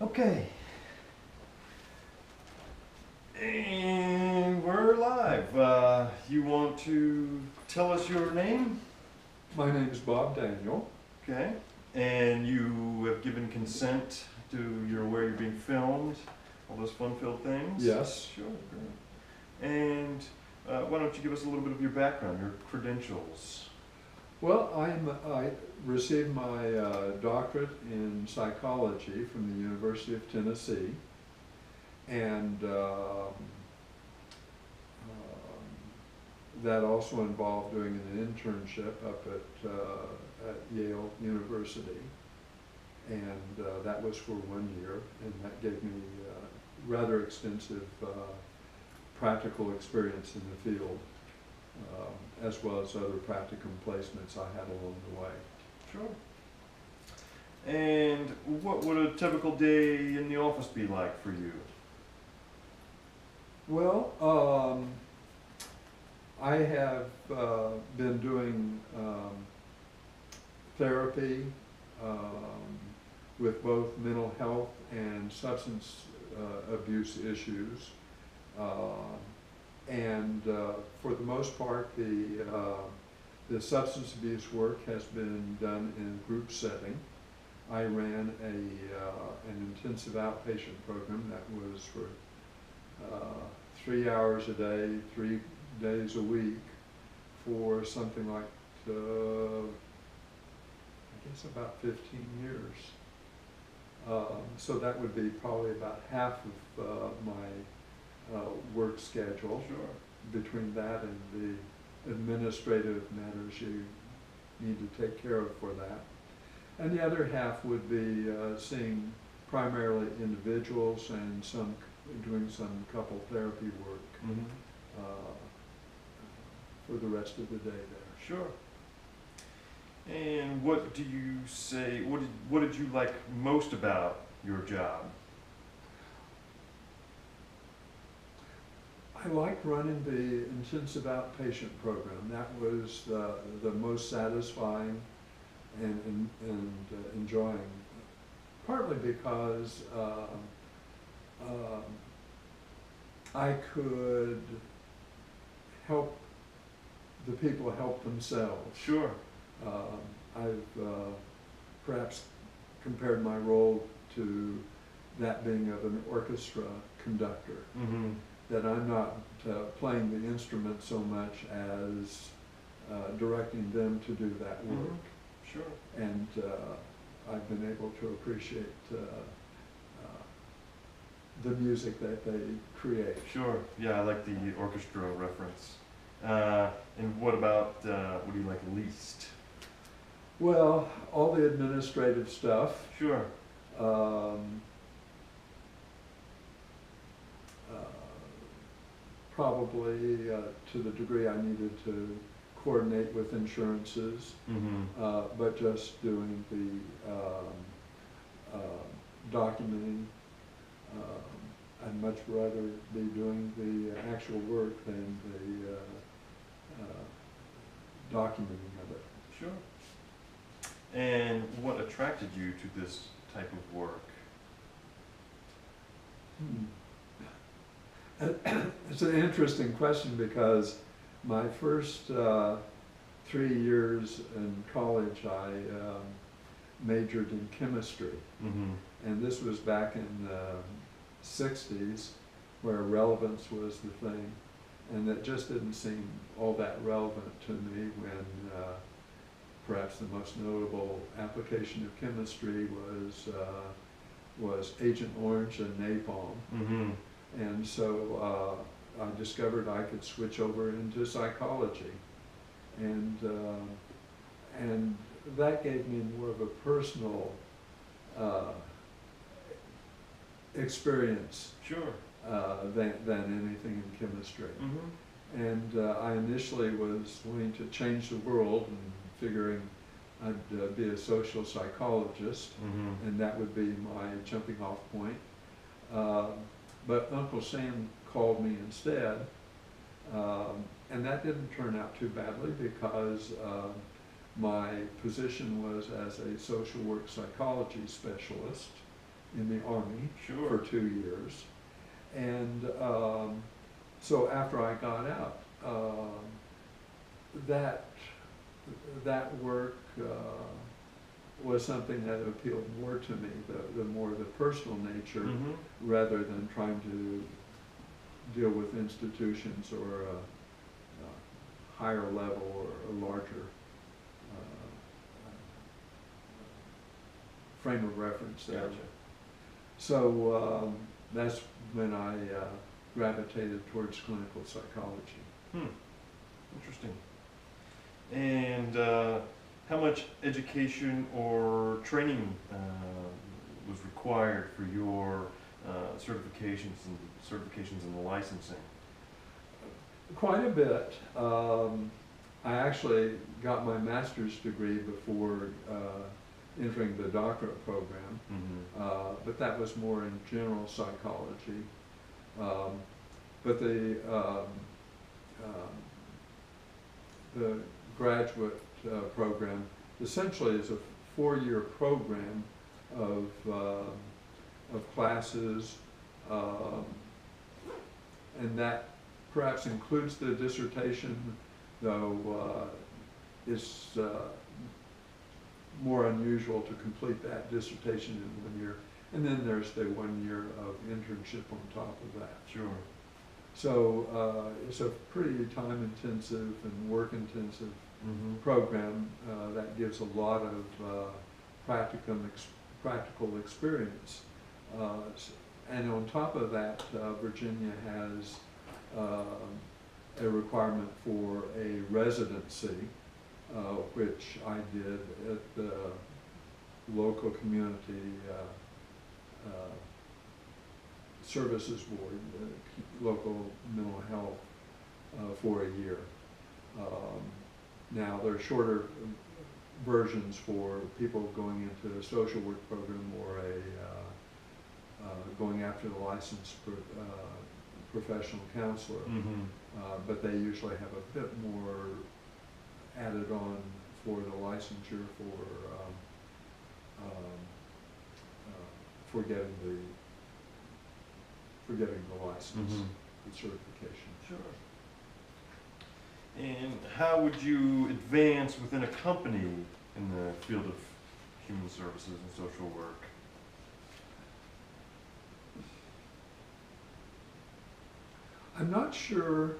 Okay. And we're live. You want to tell us your name? My name is Bob Daniel. Okay. And you have given consent to, you're aware you're being filmed, all those fun-filled things? Yes. Sure, great. And why don't you give us a little bit of your background, your credentials? Well, I received my doctorate in psychology from the University of Tennessee, and that also involved doing an internship up at Yale University, and that was for 1 year, and that gave me rather extensive practical experience in the field, as well as other practicum placements I had along the way. Sure. And what would a typical day in the office be like for you? Well, I have been doing therapy with both mental health and substance abuse issues. And for the most part, the substance abuse work has been done in a group setting. I ran an intensive outpatient program that was for 3 hours a day, 3 days a week, for something like, I guess about 15 years. So that would be probably about half of my work schedule. Sure. Between that and the administrative matters you need to take care of for that. And the other half would be seeing primarily individuals and doing some couple therapy work for the rest of the day there. Sure. And what do you say, what did you like most about your job? I liked running the intensive outpatient program. That was the most satisfying and enjoying, partly because I could help the people help themselves. Sure. I've perhaps compared my role to that being of an orchestra conductor. Mm-hmm. That I'm not playing the instrument so much as directing them to do that work. Mm-hmm. Sure. And I've been able to appreciate the music that they create. Sure. Yeah, I like the orchestra reference. And what about, what do you like least? Well, all the administrative stuff. Sure. Probably to the degree I needed to coordinate with insurances, but just doing the documenting. I'd much rather be doing the actual work than the documenting of it. Sure. And what attracted you to this type of work? It's an interesting question because my first 3 years in college I majored in chemistry, and this was back in the 60s where relevance was the thing, and it just didn't seem all that relevant to me when perhaps the most notable application of chemistry was Agent Orange and napalm. And so I discovered I could switch over into psychology, and that gave me more of a personal experience. Sure. Than anything in chemistry. And I initially was wanting to change the world and figuring I'd be a social psychologist, and that would be my jumping off point. But Uncle Sam called me instead, and that didn't turn out too badly because my position was as a social work psychology specialist, in the Army Sure. for 2 years. And so after I got out, that work was something that appealed more to me, the more the personal nature, Mm-hmm. rather than trying to deal with institutions or a higher level or a larger frame of reference there. Gotcha. So that's when I gravitated towards clinical psychology. Interesting. And how much education or training was required for your certifications and the licensing? Quite a bit. I actually got my master's degree before entering the doctorate program, but that was more in general psychology. But the graduate program essentially is a 4-year program of classes, and that perhaps includes the dissertation, though it's more unusual to complete that dissertation in 1 year. And then there's the 1 year of internship on top of that. Sure. So it's a pretty time-intensive and work-intensive program that gives a lot of practical experience. And on top of that, Virginia has a requirement for a residency, which I did at the local community services board, local mental health, for a year. Now there are shorter versions for people going into a social work program or going after the licensed professional counselor, but they usually have a bit more added on for the licensure for getting the license, the certification. Sure. And how would you advance within a company in the field of human services and social work? I'm not sure,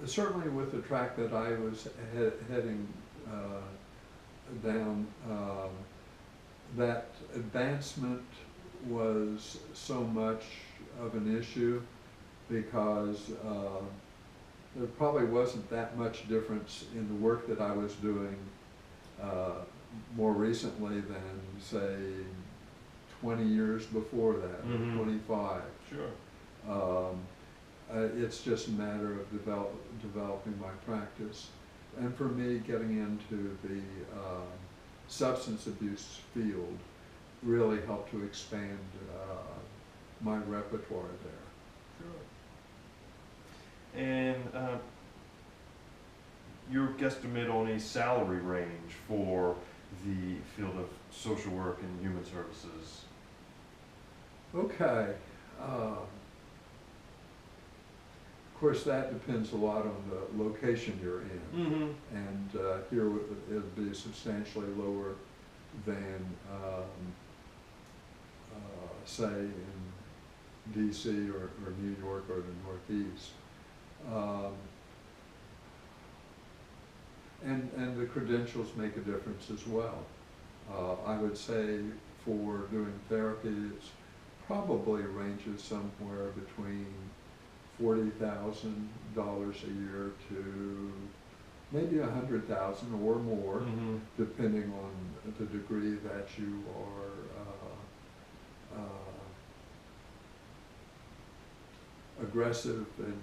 certainly with the track that I was heading down, that advancement was so much of an issue because there probably wasn't that much difference in the work that I was doing more recently than, say, 20 years before that, or 25. Sure. It's just a matter of developing my practice. And for me, getting into the substance abuse field really helped to expand my repertoire there. Sure. And your guesstimate on a salary range for the field of social work and human services? Okay. Of course, that depends a lot on the location you're in. And here it would be substantially lower than, say, in DC or New York or the Northeast. And the credentials make a difference as well. I would say for doing therapy, it's probably ranges somewhere between $40,000 a year to maybe $100,000 or more, depending on the degree that you are aggressive in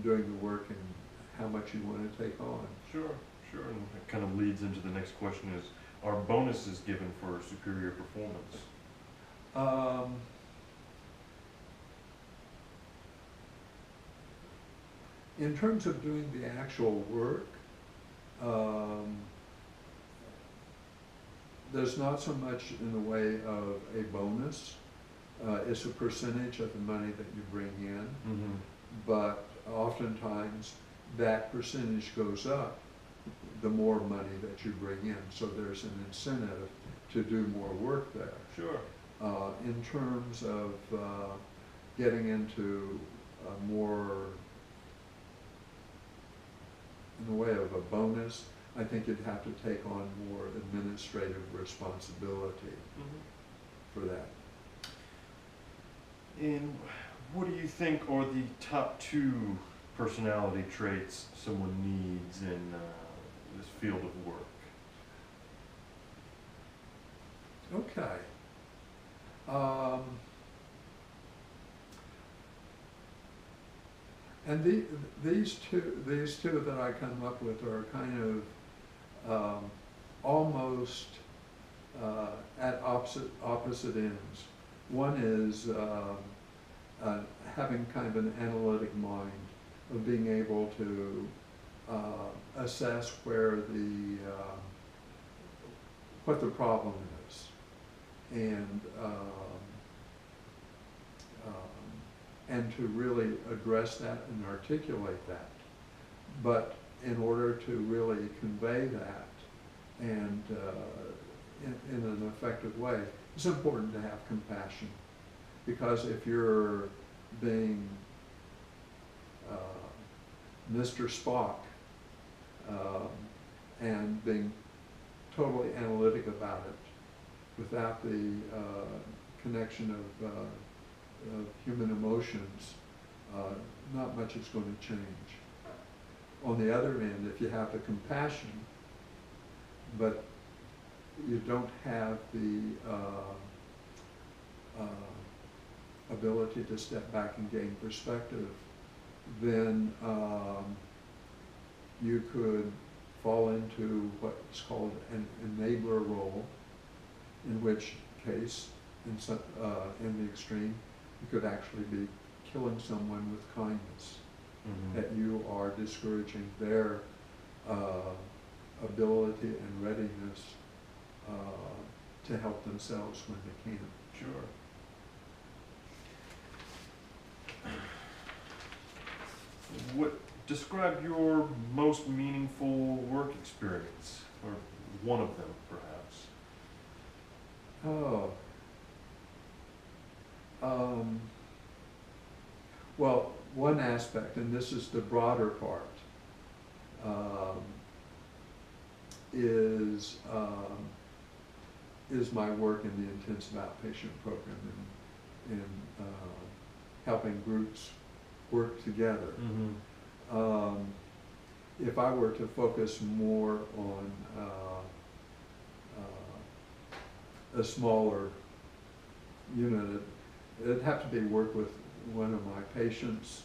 doing the work and how much you want to take on. Sure, sure. And that kind of leads into the next question is, are bonuses given for superior performance? In terms of doing the actual work, there's not so much in the way of a bonus. It's a percentage of the money that you bring in, Mm-hmm. but oftentimes that percentage goes up the more money that you bring in. So there's an incentive to do more work there. Sure. In terms of getting into more, in the way of a bonus, I think you'd have to take on more administrative responsibility Mm-hmm. for that. And what do you think are the top 2 personality traits someone needs in this field of work? Okay. And these two that I come up with are kind of almost at opposite ends. One is having kind of an analytic mind, of being able to assess where what the problem is, and to really address that and articulate that. But in order to really convey that and in an effective way, it's important to have compassion, because if you're being Mr. Spock and being totally analytic about it without the connection of human emotions, not much is going to change. On the other end, if you have the compassion, but you don't have the ability to step back and gain perspective, then you could fall into what's called an enabler role, in which case, in the extreme, you could actually be killing someone with kindness, Mm-hmm. that you are discouraging their ability and readiness to help themselves when they can. Sure. Describe your most meaningful work experience, or one of them, perhaps. Oh. Well, one aspect, and this is the broader part, is my work in the intensive outpatient program in helping groups work together. Mm-hmm. If I were to focus more on a smaller unit, it'd have to be work with one of my patients,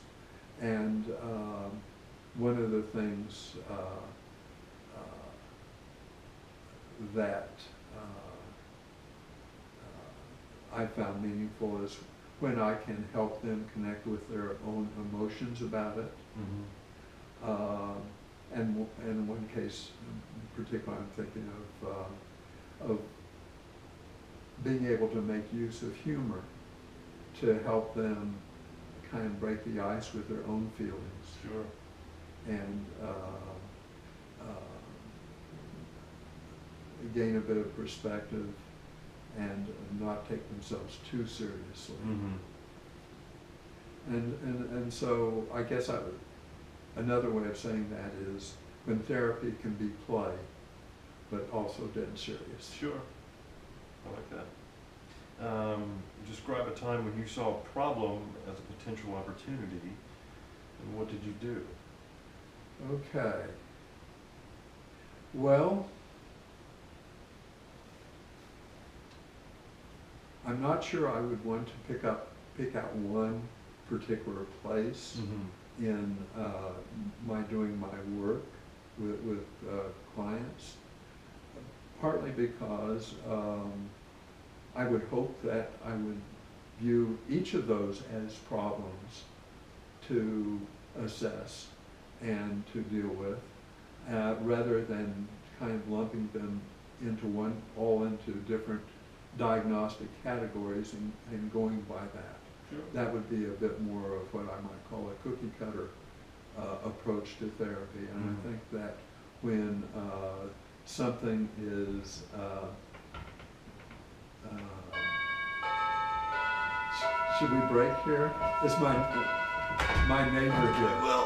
and one of the things that I found meaningful is when I can help them connect with their own emotions about it. Mm-hmm. And in one case in particular, I'm thinking of being able to make use of humor to help them kind of break the ice with their own feelings. Sure. And gain a bit of perspective and not take themselves too seriously. Mm-hmm. And so I guess another way of saying that is when therapy can be play, but also dead serious. Sure. I like that. Describe a time when you saw a problem as a potential opportunity, and what did you do? Okay. Well, I'm not sure I would want to pick out one particular place Mm-hmm. in my doing my work with clients, partly because I would hope that I would view each of those as problems to assess and to deal with, rather than kind of lumping them all into different diagnostic categories and going by that. Sure. That would be a bit more of what I might call a cookie cutter approach to therapy. And I think that when something is should we break here? It's my neighbor here.